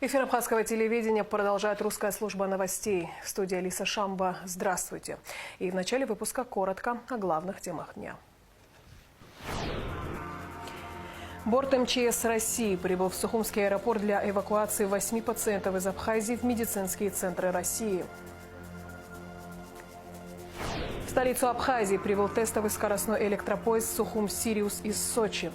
Эфир абхазского телевидения продолжает русская служба новостей. В студии Алиса Шамба. Здравствуйте. И в начале выпуска коротко о главных темах дня. Борт МЧС России прибыл в Сухумский аэропорт для эвакуации 8 пациентов из Абхазии в медицинские центры России. В столицу Абхазии прибыл тестовый скоростной электропоезд «Сухум-Сириус» из Сочи.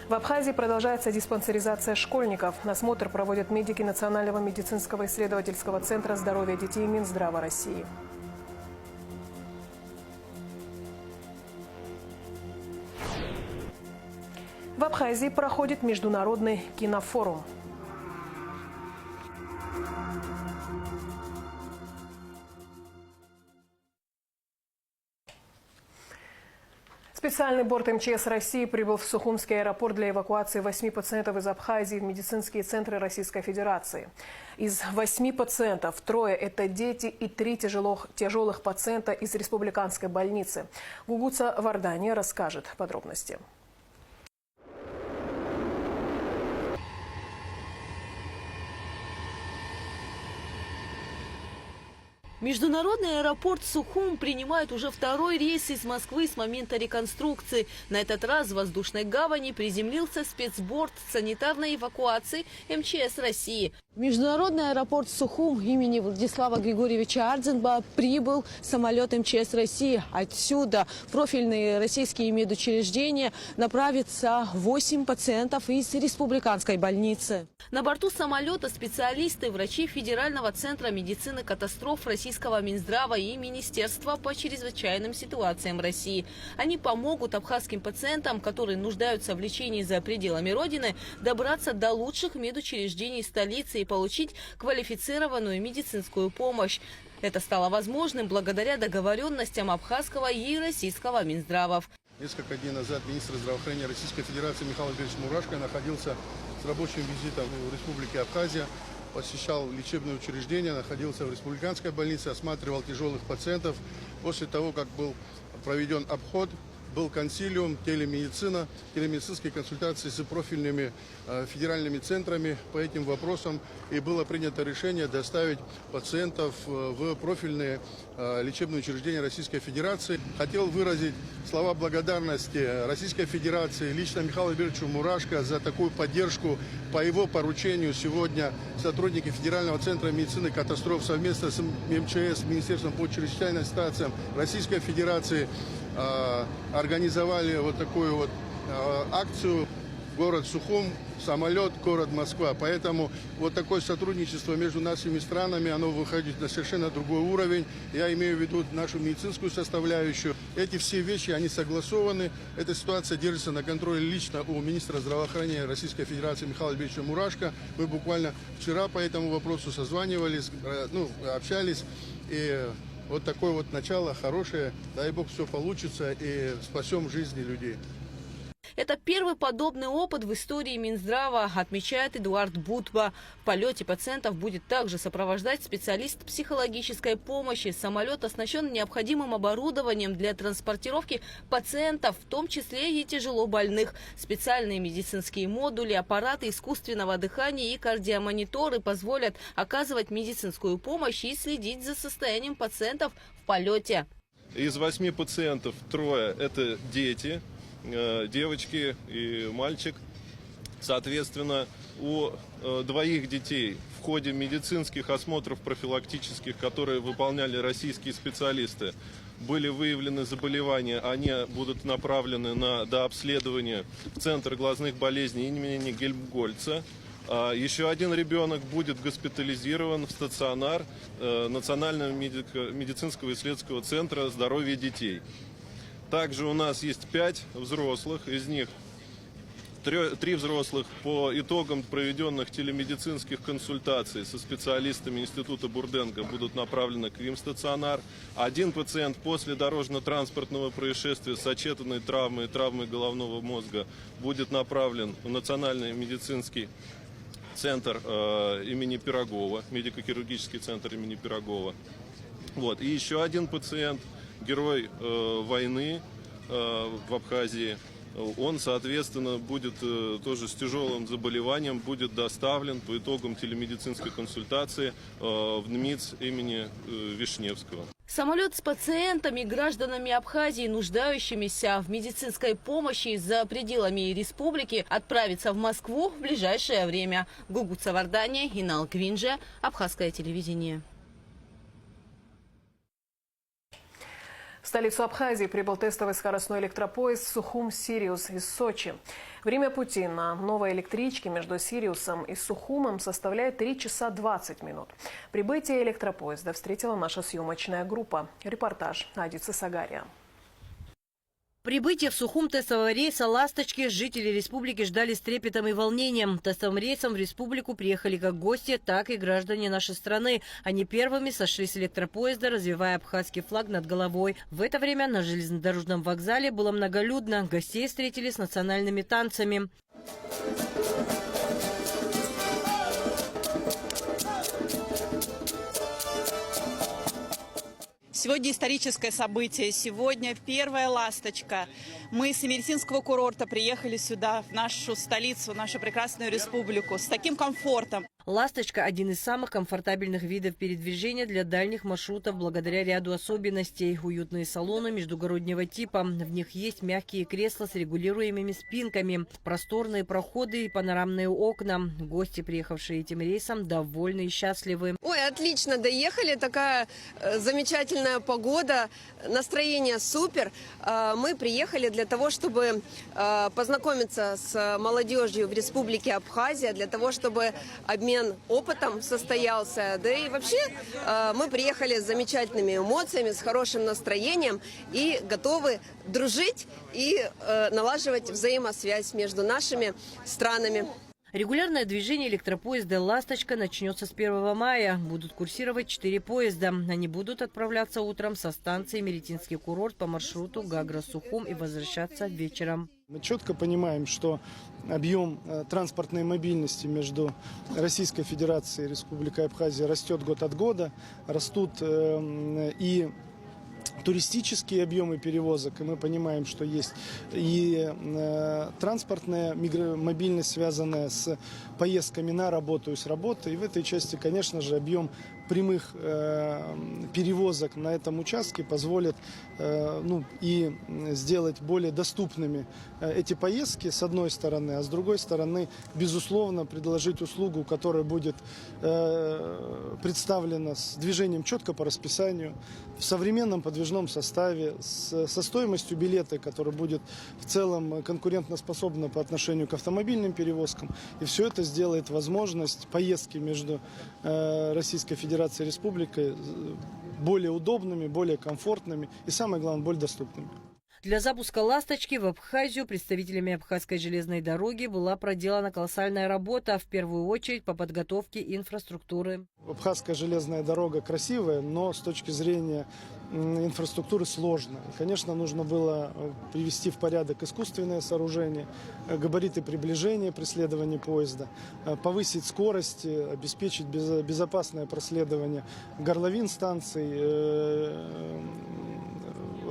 В Абхазии продолжается диспансеризация школьников. Осмотр проводят медики Национального медицинского исследовательского центра здоровья детей Минздрава России. В Абхазии проходит международный кинофорум. Специальный борт МЧС России прибыл в Сухумский аэропорт для эвакуации 8 пациентов из Абхазии в медицинские центры Российской Федерации. Из 8 пациентов 3 – это дети и 3 тяжелых пациента из республиканской больницы. Гугуца Вардания расскажет подробности. Международный аэропорт Сухум принимает уже второй рейс из Москвы с момента реконструкции. На этот раз в воздушной гавани приземлился спецборд санитарной эвакуации МЧС России. В международный аэропорт Сухум имени Владислава Григорьевича Ардзенба прибыл самолет МЧС России. Отсюда в профильные российские медучреждения направится 8 пациентов из республиканской больницы. На борту самолета специалисты, врачи Федерального центра медицины катастроф Российского Минздрава и Министерства по чрезвычайным ситуациям России. Они помогут абхазским пациентам, которые нуждаются в лечении за пределами Родины, добраться до лучших медучреждений столицы и получить квалифицированную медицинскую помощь. Это стало возможным благодаря договоренностям абхазского и российского Минздравов. Несколько дней назад министр здравоохранения Российской Федерации Михаил Ильич Мурашко находился с рабочим визитом в Республике Абхазия, посещал лечебное учреждение, находился в республиканской больнице, осматривал тяжелых пациентов. После того, как был проведен обход, был консилиум, телемедицинские консультации с профильными федеральными центрами по этим вопросам. И было принято решение доставить пациентов в профильные лечебные учреждения Российской Федерации. Хотел выразить слова благодарности Российской Федерации, лично Михаилу Альбертовичу Мурашко за такую поддержку. По его поручению сегодня сотрудники Федерального центра медицины катастроф совместно с МЧС, Министерством по чрезвычайным ситуациям Российской Федерации организовали вот такую вот акцию. Город Сухум, самолет, город Москва. Поэтому вот такое сотрудничество между нашими странами, оно выходит на совершенно другой уровень. Я имею в виду нашу медицинскую составляющую. Эти все вещи, они согласованы. Эта ситуация держится на контроле лично у министра здравоохранения Российской Федерации Михаила Альбертовича Мурашко. Мы буквально вчера по этому вопросу созванивались, общались. И вот такое вот начало хорошее. Дай Бог, все получится и спасем жизни людей. Это первый подобный опыт в истории Минздрава, отмечает Эдуард Бутба. В полете пациентов будет также сопровождать специалист психологической помощи. Самолет оснащен необходимым оборудованием для транспортировки пациентов, в том числе и тяжело больных. Специальные медицинские модули, аппараты искусственного дыхания и кардиомониторы позволят оказывать медицинскую помощь и следить за состоянием пациентов в полете. Из 8 пациентов 3 – это дети. Девочки и мальчик. Соответственно, у 2 детей в ходе медицинских осмотров профилактических, которые выполняли российские специалисты, были выявлены заболевания. Они будут направлены на дообследование в Центр глазных болезней имени Гельмгольца. Еще один ребенок будет госпитализирован в стационар Национального медицинского исследовательского центра здоровья детей. Также у нас есть 5 взрослых, из них 3 взрослых по итогам проведенных телемедицинских консультаций со специалистами Института Бурденко будут направлены к стационар. 1 пациент после дорожно-транспортного происшествия с сочетанной травмой и травмой головного мозга будет направлен в Национальный медицинский центр имени Пирогова, медико-хирургический центр имени Пирогова. Вот. И еще 1 пациент, герой войны, в Абхазии, он, соответственно, будет тоже с тяжелым заболеванием, будет доставлен по итогам телемедицинской консультации в НМИЦ имени Вишневского. Самолет с пациентами, гражданами Абхазии, нуждающимися в медицинской помощи за пределами республики, отправится в Москву в ближайшее время. Гугут Савардания, Инал Квинже, Абхазское телевидение. В столицу Абхазии прибыл тестовый скоростной электропоезд «Сухум-Сириус» из Сочи. Время пути на новой электричке между Сириусом и Сухумом составляет 3 часа 20 минут. Прибытие электропоезда встретила наша съемочная группа. Репортаж Адицы Сагария. Прибытие в Сухум тестового рейса «Ласточки» жители республики ждали с трепетом и волнением. Тестовым рейсом в республику приехали как гости, так и граждане нашей страны. Они первыми сошли с электропоезда, развивая абхазский флаг над головой. В это время на железнодорожном вокзале было многолюдно. Гостей встретили с национальными танцами. Сегодня историческое событие. Сегодня первая «Ласточка». Мы с Имеретинского курорта приехали сюда, в нашу столицу, в нашу прекрасную республику, с таким комфортом. «Ласточка» – один из самых комфортабельных видов передвижения для дальних маршрутов благодаря ряду особенностей. Уютные салоны междугороднего типа. В них есть мягкие кресла с регулируемыми спинками, просторные проходы и панорамные окна. Гости, приехавшие этим рейсом, довольны и счастливы. Ой, отлично доехали. Такая замечательная погода. Настроение супер. Мы приехали для того, чтобы познакомиться с молодежью в Республике Абхазия, для того, чтобы обмен опытом состоялся. Да и вообще мы приехали с замечательными эмоциями, с хорошим настроением и готовы дружить и налаживать взаимосвязь между нашими странами. Регулярное движение электропоезда «Ласточка» начнется с 1 мая. Будут курсировать 4 поезда. Они будут отправляться утром со станции Имеретинский курорт по маршруту Гагра-Сухум и возвращаться вечером. Мы четко понимаем, что объем транспортной мобильности между Российской Федерацией и Республикой Абхазия растет год от года. Растут и туристические объемы перевозок, и мы понимаем, что есть и транспортная мобильность, связанная с поездками на работу и с работы. И в этой части, конечно же, объем прямых перевозок на этом участке позволит и сделать более доступными эти поездки, с одной стороны, а с другой стороны, безусловно, предложить услугу, которая будет представлена с движением четко по расписанию, в современном подвижном составе, со стоимостью билета, которая будет в целом конкурентоспособна по отношению к автомобильным перевозкам. И все это сделает возможность поездки между Российской Федерацией и Республикой более удобными, более комфортными и, самое главное, более доступными. Для запуска «Ласточки» в Абхазию представителями Абхазской железной дороги была проделана колоссальная работа, в первую очередь по подготовке инфраструктуры. Абхазская железная дорога красивая, но с точки зрения инфраструктуры сложная. Конечно, нужно было привести в порядок искусственное сооружение, габариты приближения при следовании поезда, повысить скорость, обеспечить безопасное проследование горловин станций,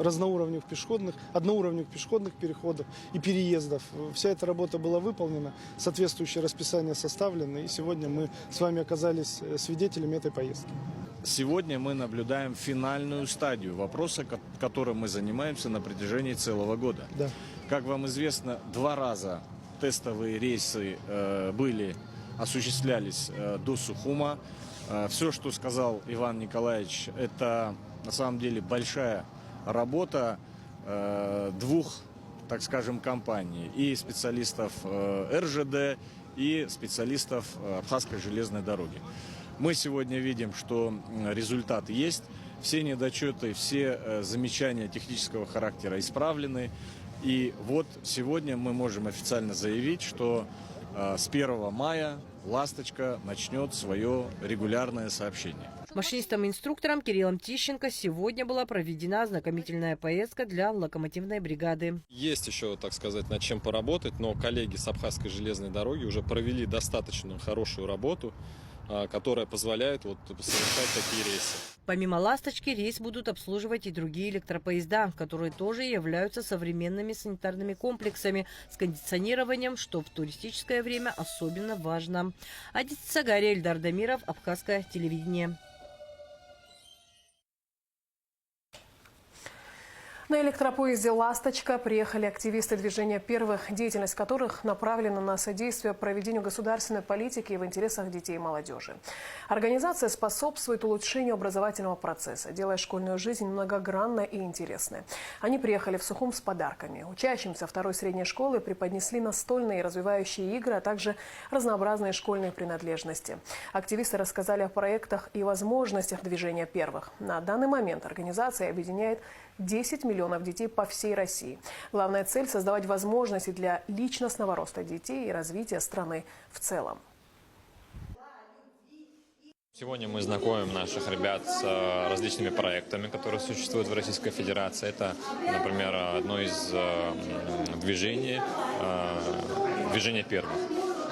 одноуровневых пешеходных переходов и переездов. Вся эта работа была выполнена, соответствующее расписание составлено, и сегодня мы с вами оказались свидетелями этой поездки. Сегодня мы наблюдаем финальную стадию вопроса, которым мы занимаемся на протяжении целого года. Да. Как вам известно, 2 раза тестовые рейсы осуществлялись до Сухума. Все, что сказал Иван Николаевич, это на самом деле большая работа 2, так скажем, компаний. И специалистов РЖД, и специалистов Абхазской железной дороги. Мы сегодня видим, что результат есть. Все недочеты, все замечания технического характера исправлены. И вот сегодня мы можем официально заявить, что с 1 мая «Ласточка» начнет свое регулярное сообщение. Машинистам и инструкторам Кириллом Тищенко сегодня была проведена ознакомительная поездка для локомотивной бригады. Есть еще, так сказать, над чем поработать, но коллеги с Абхазской железной дороги уже провели достаточно хорошую работу, которая позволяет совершать такие рейсы. Помимо «Ласточки» рейс будут обслуживать и другие электропоезда, которые тоже являются современными санитарными комплексами с кондиционированием, что в туристическое время особенно важно. Адис Сагари, Эльдар Дамиров, Абхазское телевидение. На электропоезде «Ласточка» приехали активисты движения «Первых», деятельность которых направлена на содействие проведению государственной политики в интересах детей и молодежи. Организация способствует улучшению образовательного процесса, делая школьную жизнь многогранной и интересной. Они приехали в Сухум с подарками. Учащимся второй средней школы преподнесли настольные и развивающие игры, а также разнообразные школьные принадлежности. Активисты рассказали о проектах и возможностях движения «Первых». На данный момент организация объединяет 10 миллионов детей по всей России. Главная цель – создавать возможности для личностного роста детей и развития страны в целом. Сегодня мы знакомим наших ребят с различными проектами, которые существуют в Российской Федерации. Это, например, одно из движений «Первых».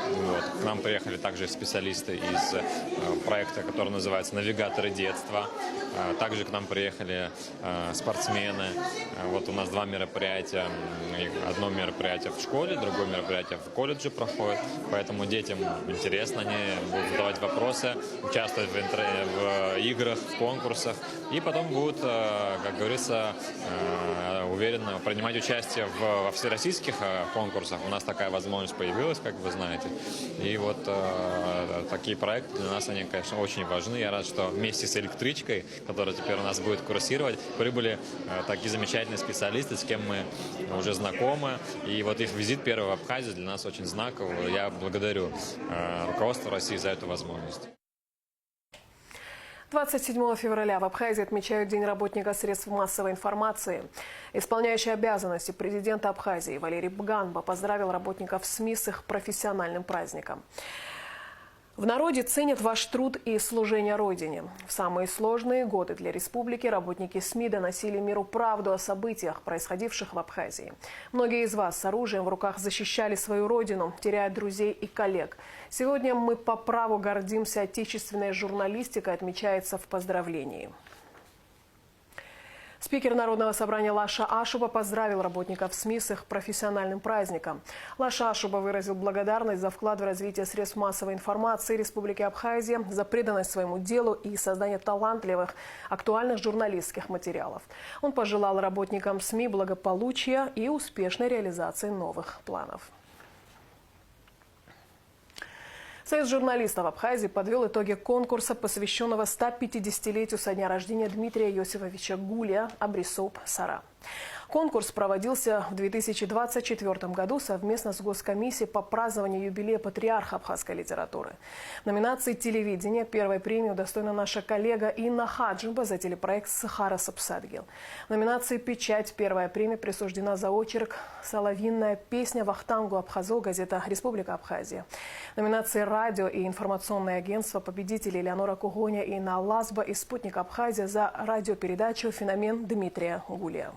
Вот. К нам приехали также специалисты из проекта, который называется «Навигаторы детства». Также к нам приехали спортсмены. Вот у нас два мероприятия. Одно мероприятие в школе, другое мероприятие в колледже проходит. Поэтому детям интересно, они будут задавать вопросы, участвовать в играх, в конкурсах. И потом будут, как говорится, уверенно принимать участие во всероссийских конкурсах. У нас такая возможность появилась, как вы знаете. И вот такие проекты для нас, они, конечно, очень важны. Я рад, что вместе с электричкой, которая теперь у нас будет курсировать, прибыли такие замечательные специалисты, с кем мы уже знакомы. И вот их визит первый в Абхазию для нас очень знаковый. Я благодарю руководство России за эту возможность. 27 февраля в Абхазии отмечают День работника средств массовой информации. Исполняющий обязанности президента Абхазии Валерий Бганба поздравил работников СМИ с их профессиональным праздником. В народе ценят ваш труд и служение Родине. В самые сложные годы для республики работники СМИ доносили миру правду о событиях, происходивших в Абхазии. Многие из вас с оружием в руках защищали свою родину, теряя друзей и коллег. Сегодня мы по праву гордимся отечественной журналистикой, отмечается в поздравлении. Спикер Народного собрания Лаша Ашуба поздравил работников СМИ с их профессиональным праздником. Лаша Ашуба выразил благодарность за вклад в развитие средств массовой информации Республики Абхазия, за преданность своему делу и создание талантливых, актуальных журналистских материалов. Он пожелал работникам СМИ благополучия и успешной реализации новых планов. Союз журналистов Абхазии подвел итоги конкурса, посвященного 150-летию со дня рождения Дмитрия Иосифовича Гулия «Абрисоп Сара». Конкурс проводился в 2024 году совместно с Госкомиссией по празднованию юбилея патриарха абхазской литературы. В номинации «Телевидение» первой премии удостоена наша коллега Инна Хаджимба за телепроект «Сахара Сапсадгил». В номинации «Печать» первая премия присуждена за очерк «Соловьиная песня Вахтангу Абхазо», газета «Республика Абхазия». В номинации «Радио и информационное агентство» победители Элеонора Кугоня и Инна Лазба и «Спутник Абхазия» за радиопередачу «Феномен Дмитрия Гулия».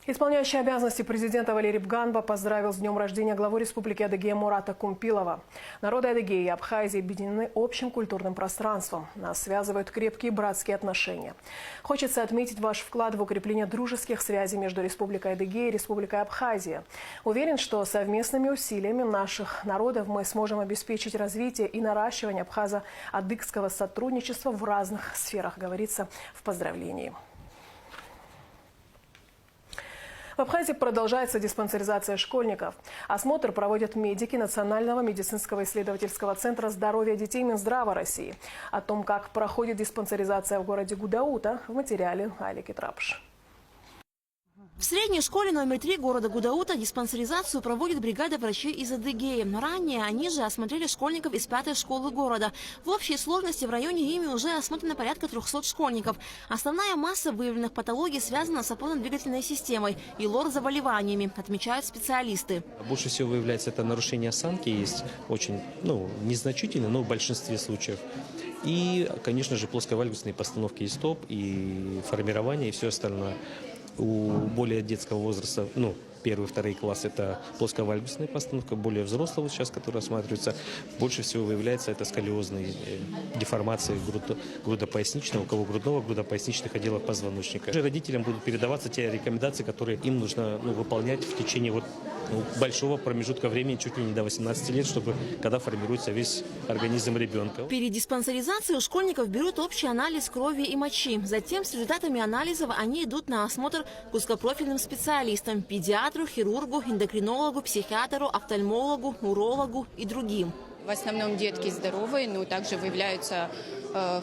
Исполняющий обязанности президента Валерий Бганба поздравил с днем рождения главу Республики Адыгея Мурата Кумпилова. Народы Адыгеи и Абхазии объединены общим культурным пространством. Нас связывают крепкие братские отношения. Хочется отметить ваш вклад в укрепление дружеских связей между Республикой Адыгея и Республикой Абхазия. Уверен, что совместными усилиями наших народов мы сможем обеспечить развитие и наращивание абхазо-адыгского сотрудничества в разных сферах, говорится в поздравлении. В Абхазии продолжается диспансеризация школьников. Осмотр проводят медики Национального медицинского исследовательского центра здоровья детей Минздрава России. О том, как проходит диспансеризация в городе Гудаута, в материале Алики Трапш. В средней школе номер 3 города Гудаута диспансеризацию проводит бригада врачей из Адыгеи. Ранее они же осмотрели школьников из 5-й школы города. В общей сложности в районе ими уже осмотрено порядка 300 школьников. Основная масса выявленных патологий связана с опорно-двигательной системой и лор-заболеваниями, отмечают специалисты. Больше всего выявляется это нарушение осанки, есть очень незначительно, но в большинстве случаев. И, конечно же, плосковальгусные постановки и стоп, и формирование, и все остальное. У более детского возраста, первый, второй класс, это плосковальгусная постановка, более взрослого сейчас, которая рассматривается. Больше всего выявляется это сколиозные деформации грудопоясничного, у кого грудного, грудопоясничных отделов позвоночника. Родителям будут передаваться те рекомендации, которые им нужно выполнять в течение большого промежутка времени, чуть ли не до 18 лет, чтобы когда формируется весь организм ребенка. Перед диспансеризацией у школьников берут общий анализ крови и мочи. Затем с результатами анализов они идут на осмотр к узкопрофильным специалистам – педиатру, хирургу, эндокринологу, психиатру, офтальмологу, урологу и другим. В основном детки здоровые, но также выявляются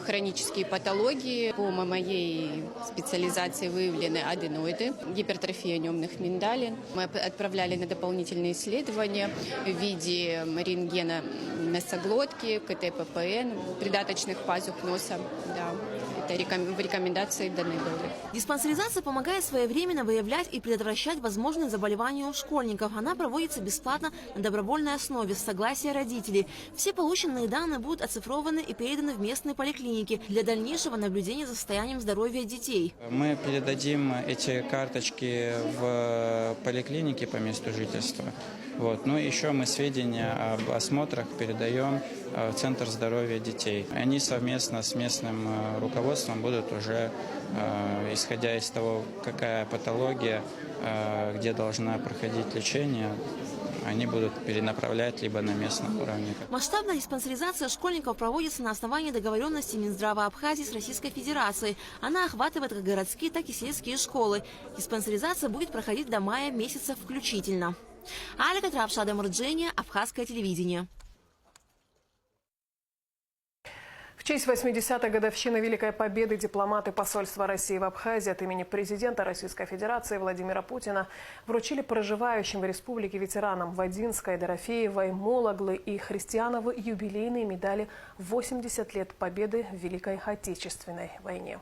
хронические патологии. По моей специализации выявлены аденоиды, гипертрофия немных миндалин. Мы отправляли на дополнительные исследования в виде рентгена носоглотки, КТ-ППН, придаточных пазух носа. Да, это в рекомендации даны были. Диспансеризация помогает своевременно выявлять и предотвращать возможные заболевания у школьников. Она проводится бесплатно на добровольной основе с согласия родителей. Все полученные данные будут оцифрованы и переданы в местные поликлиники для дальнейшего наблюдения за состоянием здоровья детей. Мы передадим эти карточки в поликлинике по месту жительства. Ну и еще мы сведения об осмотрах передаем в Центр здоровья детей. Они совместно с местным руководством будут уже, исходя из того, какая патология, где должна проходить лечение, они будут перенаправлять либо на местном уровне. Масштабная диспансеризация школьников проводится на основании договоренности Минздрава Абхазии с Российской Федерацией. Она охватывает как городские, так и сельские школы. Диспансеризация будет проходить до мая месяца включительно. Алика Трапшада Мурджения, Абхазское телевидение. В честь 80-й годовщины Великой Победы дипломаты посольства России в Абхазии от имени президента Российской Федерации Владимира Путина вручили проживающим в республике ветеранам Вадинской, Дорофеевой, Мологлы и Христиановой юбилейные медали в 80 лет Победы в Великой Отечественной войне.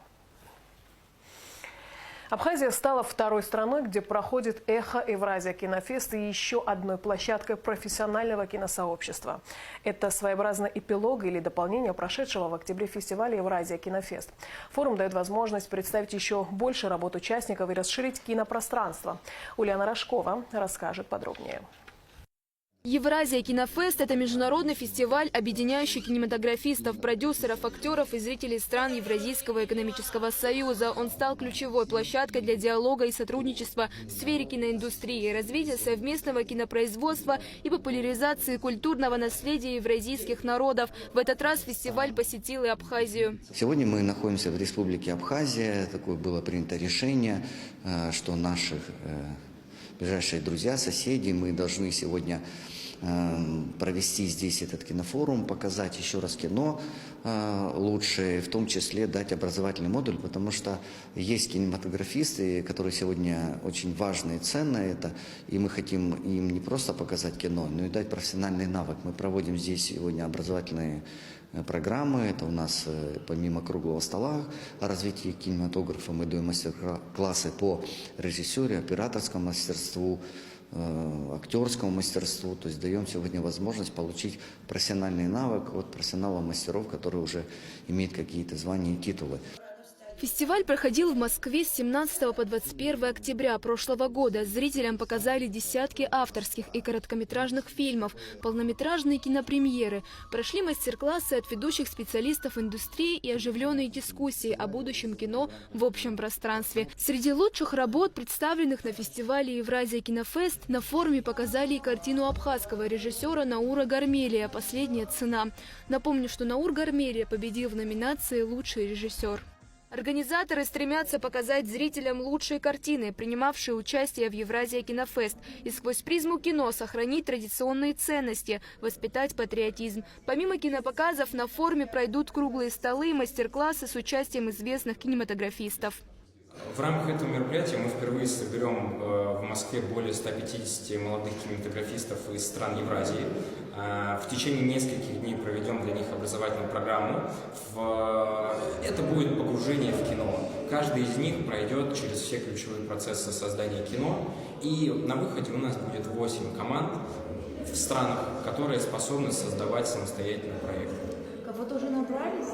Абхазия стала второй страной, где проходит «Эхо Евразия Кинофест» и еще одной площадкой профессионального киносообщества. Это своеобразный эпилог или дополнение прошедшего в октябре фестиваля «Евразия Кинофест». Форум дает возможность представить еще больше работ участников и расширить кинопространство. Ульяна Рожкова расскажет подробнее. Евразия Кинофест – это международный фестиваль, объединяющий кинематографистов, продюсеров, актеров и зрителей стран Евразийского экономического союза. Он стал ключевой площадкой для диалога и сотрудничества в сфере киноиндустрии, развития совместного кинопроизводства и популяризации культурного наследия евразийских народов. В этот раз фестиваль посетил и Абхазию. Сегодня мы находимся в республике Абхазия. Такое было принято решение, что наши ближайшие друзья, соседи, мы должны сегодня провести здесь этот кинофорум, показать еще раз кино лучше, в том числе дать образовательный модуль, потому что есть кинематографисты, которые сегодня очень важны и ценны, и мы хотим им не просто показать кино, но и дать профессиональный навык. Мы проводим здесь сегодня образовательные программы. Это у нас помимо круглого стола о развитии кинематографа мы даем мастер-классы по режиссуре, операторскому мастерству, актерскому мастерству. То есть даем сегодня возможность получить профессиональный навык от профессионалов-мастеров, которые уже имеют какие-то звания и титулы. Фестиваль проходил в Москве с 17 по 21 октября прошлого года. Зрителям показали десятки авторских и короткометражных фильмов, полнометражные кинопремьеры. Прошли мастер-классы от ведущих специалистов индустрии и оживленные дискуссии о будущем кино в общем пространстве. Среди лучших работ, представленных на фестивале Евразия Кинофест, на форуме показали и картину абхазского режиссера Наура Гармелия «Последняя цена». Напомню, что Наур Гармелия победил в номинации «Лучший режиссер». Организаторы стремятся показать зрителям лучшие картины, принимавшие участие в Евразия Кинофест, и сквозь призму кино сохранить традиционные ценности, воспитать патриотизм. Помимо кинопоказов на форуме пройдут круглые столы и мастер-классы с участием известных кинематографистов. В рамках этого мероприятия мы впервые соберем в Москве более 150 молодых кинематографистов из стран Евразии. В течение нескольких дней проведем для них образовательную программу. Это будет погружение в кино. Каждый из них пройдет через все ключевые процессы создания кино. И на выходе у нас будет 8 команд в странах, которые способны создавать самостоятельный проект. Кого-то уже набрали?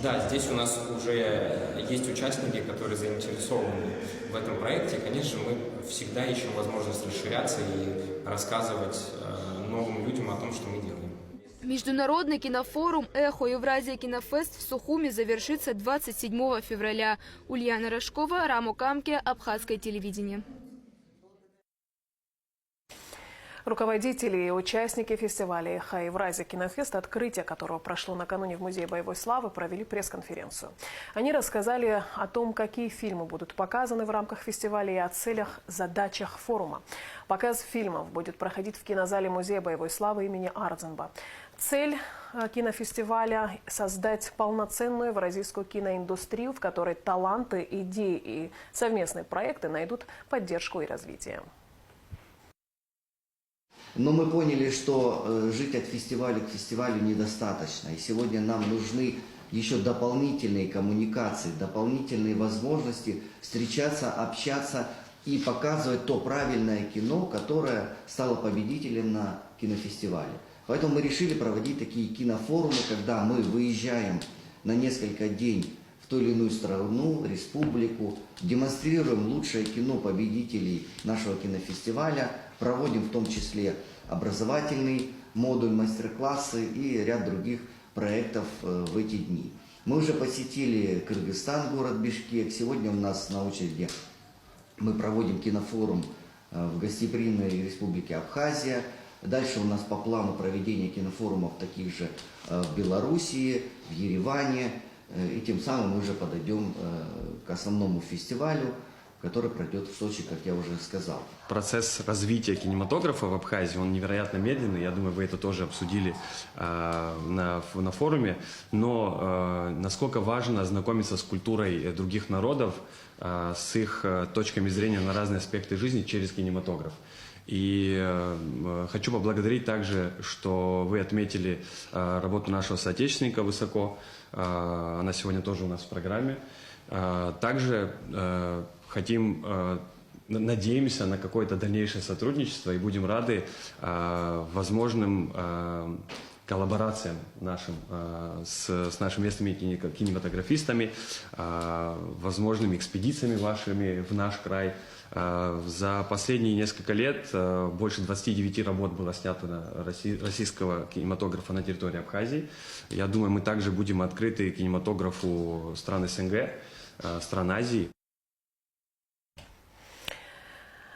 Да, здесь у нас уже есть участники, которые заинтересованы в этом проекте. Конечно, мы всегда ищем возможность расширяться и рассказывать новым людям о том, что мы делаем. Международный кинофорум «Эхо Евразия Кинофест» в Сухуми завершится 27 февраля. Ульяна Рожкова, Рамо Камке, Абхазское телевидение. Руководители и участники фестиваля «Эхо Евразия Кинофест», открытие которого прошло накануне в Музее боевой славы, провели пресс-конференцию. Они рассказали о том, какие фильмы будут показаны в рамках фестиваля и о целях, задачах форума. Показ фильмов будет проходить в кинозале Музея боевой славы имени Ардзенба. Цель кинофестиваля – создать полноценную евразийскую киноиндустрию, в которой таланты, идеи и совместные проекты найдут поддержку и развитие. Но мы поняли, что жить от фестиваля к фестивалю недостаточно. И сегодня нам нужны еще дополнительные коммуникации, дополнительные возможности встречаться, общаться и показывать то правильное кино, которое стало победителем на кинофестивале. Поэтому мы решили проводить такие кинофорумы, когда мы выезжаем на несколько дней в ту или иную страну, республику, демонстрируем лучшее кино победителей нашего кинофестиваля, проводим в том числе образовательный модуль, мастер-классы и ряд других проектов в эти дни. Мы уже посетили Кыргызстан, город Бишкек. Сегодня у нас на очереди мы проводим кинофорум в гостеприимной республике Абхазия. Дальше у нас по плану проведения кинофорумов таких же в Белоруссии, в Ереване. И тем самым мы уже подойдем к основному фестивалю, который пройдет в Сочи, как я уже сказал. Процесс развития кинематографа в Абхазии, он невероятно медленный. Я думаю, вы это тоже обсудили на форуме. Но насколько важно ознакомиться с культурой других народов, с их точками зрения на разные аспекты жизни через кинематограф. И хочу поблагодарить также, что вы отметили работу нашего соотечественника высоко. Она сегодня тоже у нас в программе. Также надеемся на какое-то дальнейшее сотрудничество и будем рады возможным коллаборациям нашим с нашими местными кинематографистами, возможными экспедициями вашими в наш край. За последние несколько лет больше 29 работ было снято российского кинематографа на территории Абхазии. Я думаю, мы также будем открыты кинематографу стран СНГ, стран Азии.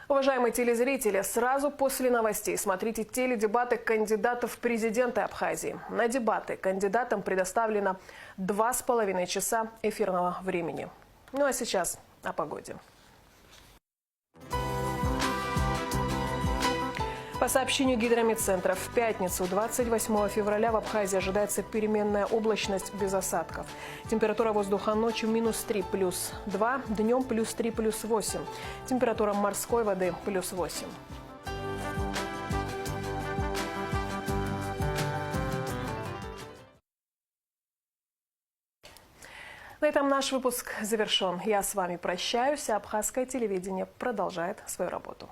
Уважаемые телезрители, сразу после новостей смотрите теледебаты кандидатов в президенты Абхазии. На дебаты кандидатам предоставлено 2,5 часа эфирного времени. Ну а сейчас о погоде. По сообщению Гидромедцентра, в пятницу, 28 февраля, в Абхазии ожидается переменная облачность без осадков. Температура воздуха ночью -3 +2, днем +3 +8. Температура морской воды +8. На этом наш выпуск завершен. Я с вами прощаюсь, а Абхазское телевидение продолжает свою работу.